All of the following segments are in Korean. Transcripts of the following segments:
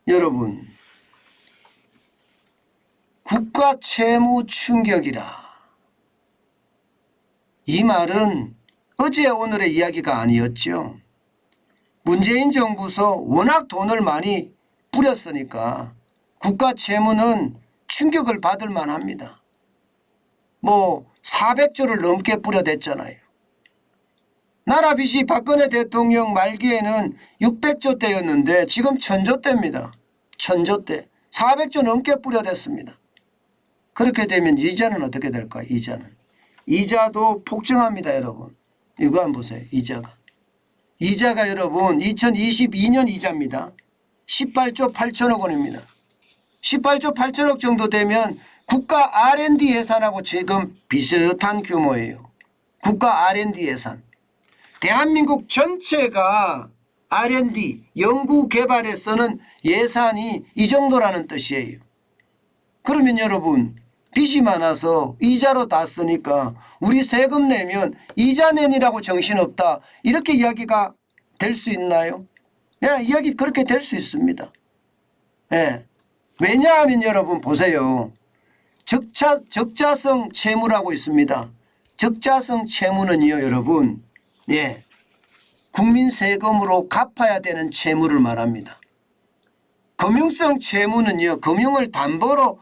여러분, 국가 채무 충격이라. 이 말은 어제 오늘의 이야기가 아니었죠. 문재인 정부서 워낙 돈을 많이 뿌렸으니까 국가 채무는 충격을 받을 만합니다. 400조를 넘게 뿌려댔잖아요. 나라 빚이 박근혜 대통령 말기에는 600조 대였는데 지금 1000조 대입니다. 1000조 대. 400조 넘게 뿌려댔습니다. 그렇게 되면 이자는 어떻게 될까요? 이자도 폭증합니다. 여러분. 이거 한번 보세요. 이자가 여러분 2022년 이자입니다. 18조 8천억 원입니다. 18조 8천억 정도 되면 국가 R&D 예산하고 지금 비슷한 규모예요. 국가 R&D 예산. 대한민국 전체가 R&D 연구개발에 쓰는 예산이 이 정도라는 뜻이에요. 그러면 여러분 빚이 많아서 이자로 다 쓰니까 우리 세금 내면 이자 내니라고 정신없다. 이렇게 이야기가 될 수 있나요? 예, 이야기 그렇게 될 수 있습니다. 예. 왜냐하면 여러분 보세요. 적자성 채무라고 있습니다. 적자성 채무는요 여러분 예, 국민 세금으로 갚아야 되는 채무를 말합니다. 금융성 채무는요 금융을 담보로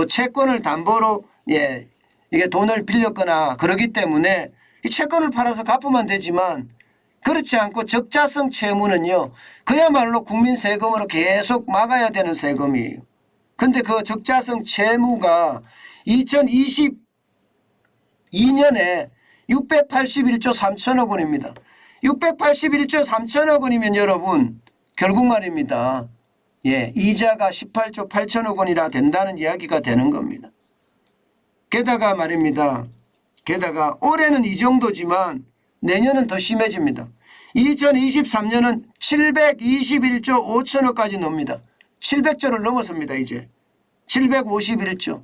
채권을 담보로 이게 돈을 빌렸거나 그러기 때문에 이 채권을 팔아서 갚으면 되지만 그렇지 않고 적자성 채무는요 그야말로 국민 세금으로 계속 막아야 되는 세금이에요. 근데 그 적자성 채무가 2022년에 681조 3천억 원입니다. 681조 3천억 원이면 여러분 결국 말입니다. 이자가 18조 8천억 원이라 된다는 이야기가 되는 겁니다. 게다가 말입니다. 올해는 이 정도지만 내년은 더 심해집니다. 2023년은 721조 5천억까지 넘습니다. 700조를 넘었습니다. 이제 751조.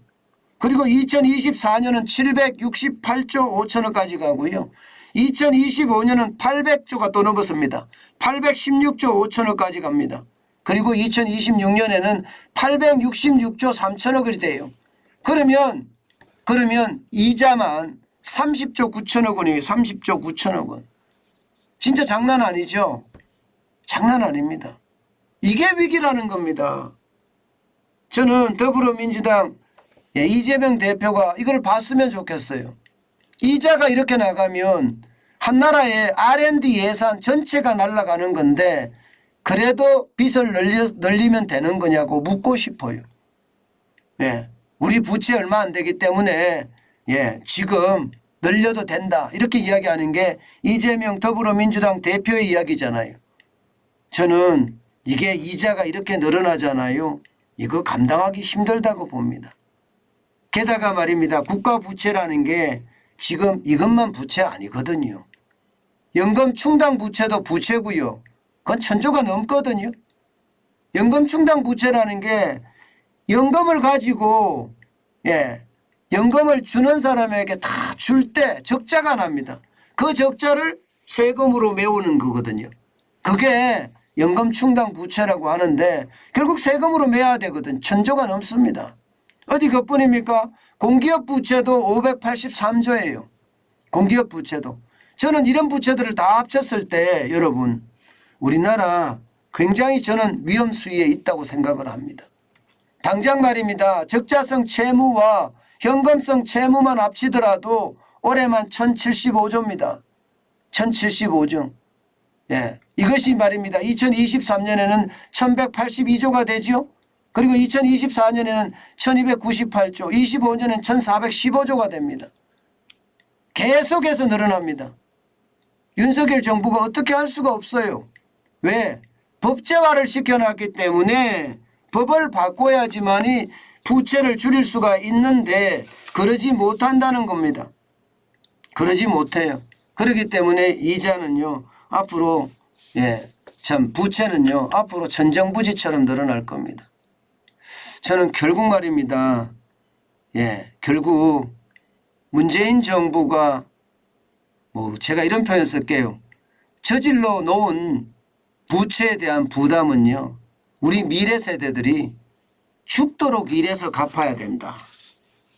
그리고 2024년은 768조 5천억까지 가고요. 2025년은 800조가 또 넘었습니다. 816조 5천억까지 갑니다. 그리고 2026년에는 866조 3천억이 돼요. 그러면 이자만 30조 9천억 원이에요. 30조 9천억 원. 진짜 장난 아니죠? 장난 아닙니다. 이게 위기라는 겁니다. 저는 더불어민주당 이재명 대표가 이걸 봤으면 좋겠어요. 이자가 이렇게 나가면 한 나라의 R&D 예산 전체가 날아가는 건데 그래도 빚을 늘리면 되는 거냐고 묻고 싶어요. 우리 부채 얼마 안 되기 때문에 지금 늘려도 된다 이렇게 이야기하는 게 이재명 더불어민주당 대표의 이야기잖아요. 저는 이게 이자가 이렇게 늘어나잖아요. 이거 감당하기 힘들다고 봅니다. 게다가 말입니다. 국가 부채라는 게 지금 이것만 부채 아니거든요. 연금 충당 부채도 부채고요. 그건 1000조가 넘거든요. 연금 충당 부채라는 게 연금을 가지고 연금을 주는 사람에게 다 줄 때 적자가 납니다. 그 적자를 세금으로 메우는 거거든요. 그게 연금 충당 부채라고 하는데 결국 세금으로 메야 되거든. 1000조가 넘습니다. 어디 그뿐입니까? 공기업 부채도 583조예요. 공기업 부채도. 저는 이런 부채들을 다 합쳤을 때 여러분 우리나라 굉장히 저는 위험 수위에 있다고 생각을 합니다. 당장 말입니다. 적자성 채무와 현금성 채무만 합치더라도 올해만 1075조입니다. 1075조. 이것이 말입니다. 2023년에는 1182조가 되죠. 그리고 2024년에는 1298조, 25년에는 1415조가 됩니다. 계속해서 늘어납니다. 윤석열 정부가 어떻게 할 수가 없어요. 왜? 법제화를 시켜놨기 때문에 법을 바꿔야지만이 부채를 줄일 수가 있는데 그러지 못한다는 겁니다. 그러지 못해요. 그렇기 때문에 이자는요 앞으로 부채는요 앞으로 천정부지처럼 늘어날 겁니다. 저는 결국 말입니다. 결국 문재인 정부가 제가 이런 표현 쓸게요. 저질러 놓은 부채에 대한 부담은요 우리 미래 세대들이 죽도록 일해서 갚아야 된다.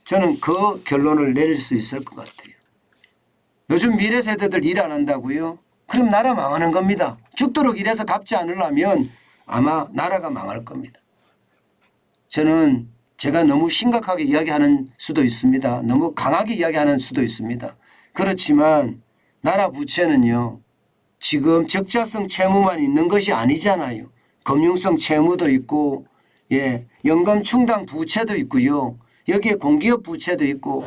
저는 그 결론을 내릴 수 있을 것 같아요. 요즘 미래 세대들 일 안 한다고요? 그럼 나라 망하는 겁니다. 죽도록 일해서 갚지 않으려면 아마 나라가 망할 겁니다. 저는 제가 너무 심각하게 이야기하는 수도 있습니다. 너무 강하게 이야기하는 수도 있습니다. 그렇지만 나라 부채는요. 지금 적자성 채무만 있는 것이 아니잖아요. 금융성 채무도 있고 연금 충당 부채도 있고요. 여기에 공기업 부채도 있고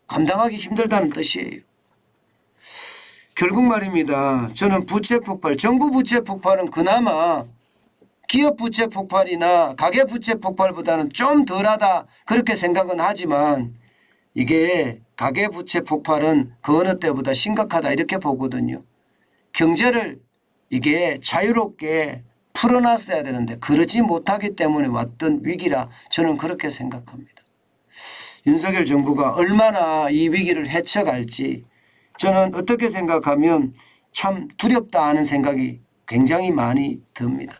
감당하기 힘들다는 뜻이에요. 결국 말입니다. 저는 부채 폭발, 정부 부채 폭발은 그나마 기업 부채 폭발이나 가계 부채 폭발보다는 좀 덜하다 그렇게 생각은 하지만 이게 가계 부채 폭발은 그 어느 때보다 심각하다 이렇게 보거든요. 경제를 이게 자유롭게 풀어놨어야 되는데 그러지 못하기 때문에 왔던 위기라 저는 그렇게 생각합니다. 윤석열 정부가 얼마나 이 위기를 헤쳐갈지 저는 어떻게 생각하면 참 두렵다 하는 생각이 굉장히 많이 듭니다.